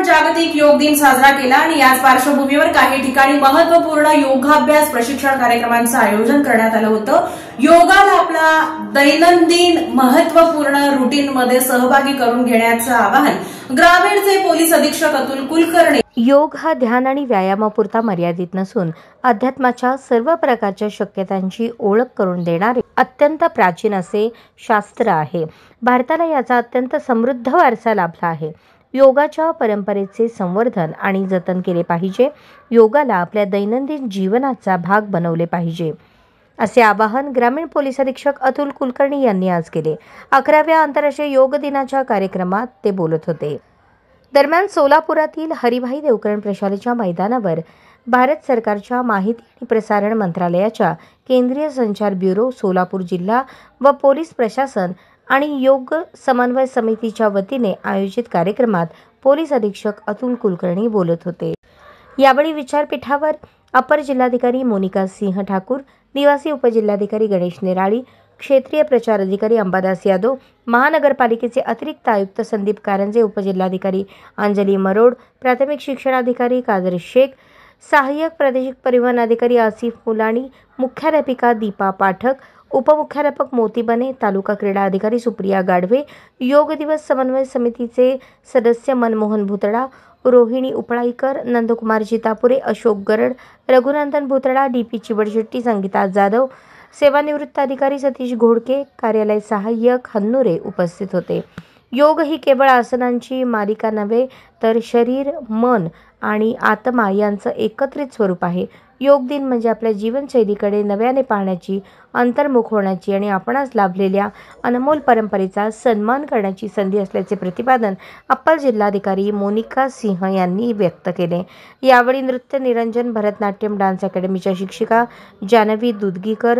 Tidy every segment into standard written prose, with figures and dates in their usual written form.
जागतिक योग दिन साजरा केला आणि याच पार्श्वभूमीवर काही ठिकाणी महत्त्वपूर्ण योगाभ्यास प्रशिक्षण कार्यक्रमांचं आयोजन करण्यात आलं होतं। योगाला आपला दैनंदिन महत्त्वपूर्ण रुटीनमध्ये सहभागी करून घेण्याचं आवाहन ग्रामीणचे पोलीस अधीक्षक अतुल कुलकर्णी। योग हा ध्यान आणि व्यायामापुरता मर्यादित नसून अध्यात्माच्या सर्व प्रकारच्या शक्यतांची ओळख करून देणारे अत्यंत प्राचीन असे शास्त्र आहे। भारताला याचा अत्यंत समृद्ध वारसा लाभला आहे। योगाच्या परंपरेचे संवर्धन आणि जतन केले पाहिजे। योगाला आपल्या दैनंदिन जीवनाचा भाग बनवले पाहिजे असे आवाहन ग्रामीण पोलीस अधीक्षक अतुल कुलकर्णी यांनी आज केले। 11व्या आंतरराष्ट्रीय योग दिनाच्या कार्यक्रमात ते बोलत होते। दरम्यान सोलापुरातील हरिभाई देवकरण प्रशालेच्या मैदानावर भारत सरकारच्या माहिती आणि प्रसारण मंत्रालयाच्या केंद्रीय संचार ब्युरो, सोलापूर जिल्हा व पोलीस प्रशासन आणि योग समन्वय समितीच्या वतीने आयोजित कार्यक्रमात पोलीस अधीक्षक अतुल कुलकर्णी बोलत होते। यावेळी विचारपीठावर अपर जिल्हाधिकारी मोनिका सिंह ठाकूर, निवासी उपजिल्हाधिकारी गणेश निराळी, क्षेत्रीय प्रचार अधिकारी अंबादास यादव, महानगरपालिकेचे अतिरिक्त आयुक्त संदीप कारंजे, उपजिल्हाधिकारी अंजली मरोड, प्राथमिक शिक्षणाधिकारी कादर शेख, सहाय्यक प्रादेशिक परिवहन अधिकारी आसिफ मुलानी, मुख्याध्यापिका दीपा पाठक, उपमुख्याध्यापक मोती बने, तालुका क्रीडा अधिकारी सुप्रिया गाढवे, योग दिवस समन्वय समितीचे सदस्य मनमोहन भुतडा, रोहिणी उपळाईकर, नंदकुमार चितापुरे, अशोक गरड, रघुनंदन भुतडा, डीपी चिवडशेट्टी, संगीता जाधव, सेवानिवृत्त अधिकारी सतीश घोडके, कार्यालय सहाय्यक हन्नुरे उपस्थित होते। योग ही केवळ आसनांची मालिका नव्हे तर शरीर, मन आणि आत्मा यांचं एकत्रित स्वरूप आहे। योग दिन म्हणजे आपल्या जीवनशैलीकडे नव्याने पाहण्याची, अंतर्मुख होण्याची आणि आपणास लाभलेल्या अनमोल परंपरेचा सन्मान करण्याची संधी असल्याचे प्रतिपादन अप्पर जिल्हाधिकारी मोनिका सिंह यांनी व्यक्त केले। यावेळी नृत्य निरंजन, भरतनाट्यम डान्स अकॅडमीच्या शिक्षिका जानवी दुधगीकर,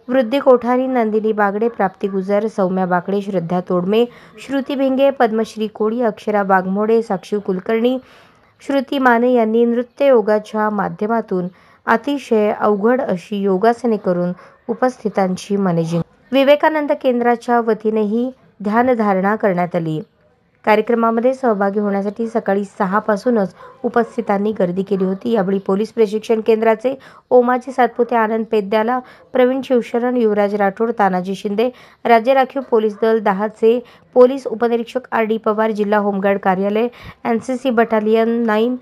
वृद्धी कोठारी, नंदिनी बागडे, प्राप्ती गुजर, सौम्या बाकडे, श्रद्धा तोडमे, श्रुती भिंगे, पद्मश्री कोळी, अक्षरा वाघमोडे, साक्षी कुलकर्णी, श्रुती माने यांनी नृत्य योगाच्या माध्यमातून अतिशय अवघड अशी योगासने करून उपस्थितांची मने जिंकली। विवेकानंद केंद्राच्या वतीनेही ध्यानधारणा करण्यात आली। कार्यक्रमामध्ये सहभागी होण्यासाठी सकाळी 6 पासूनच उपस्थितांनी गर्दी केली होती। यावेळी पोलीस प्रशिक्षण केंद्राचे ओमाजी सातपुते, आनंद पेद्याला, प्रवीण शिवशरण, युवराज राठोड, तानाजी शिंदे, राज्य राखीव पोलीस दल 10 चे पोलीस उपनिरीक्षक RD पवार, जिल्हा होमगार्ड कार्यालय, NCC बटालियन 9,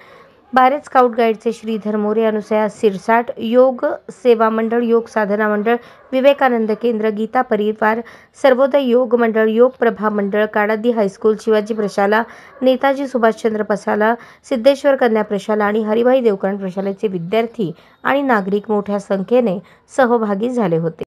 भारत स्काउट गाईडचे श्रीधर मोरे, अनुसया सिरसाट, योग सेवा मंडळ, योग साधना मंडळ, विवेकानंद केंद्र, गीता परिवार, सर्वोदय योग मंडळ, योग प्रभा मंडळ, काडादी हायस्कूल, शिवाजी प्रशाला, नेताजी सुभाषचंद्र प्रशाला, सिद्धेश्वर कन्या प्रशाला आणि हरिभाई देवकरण प्रशालेचे विद्यार्थी आणि नागरिक मोठ्या संख्येने सहभागी झाले होते।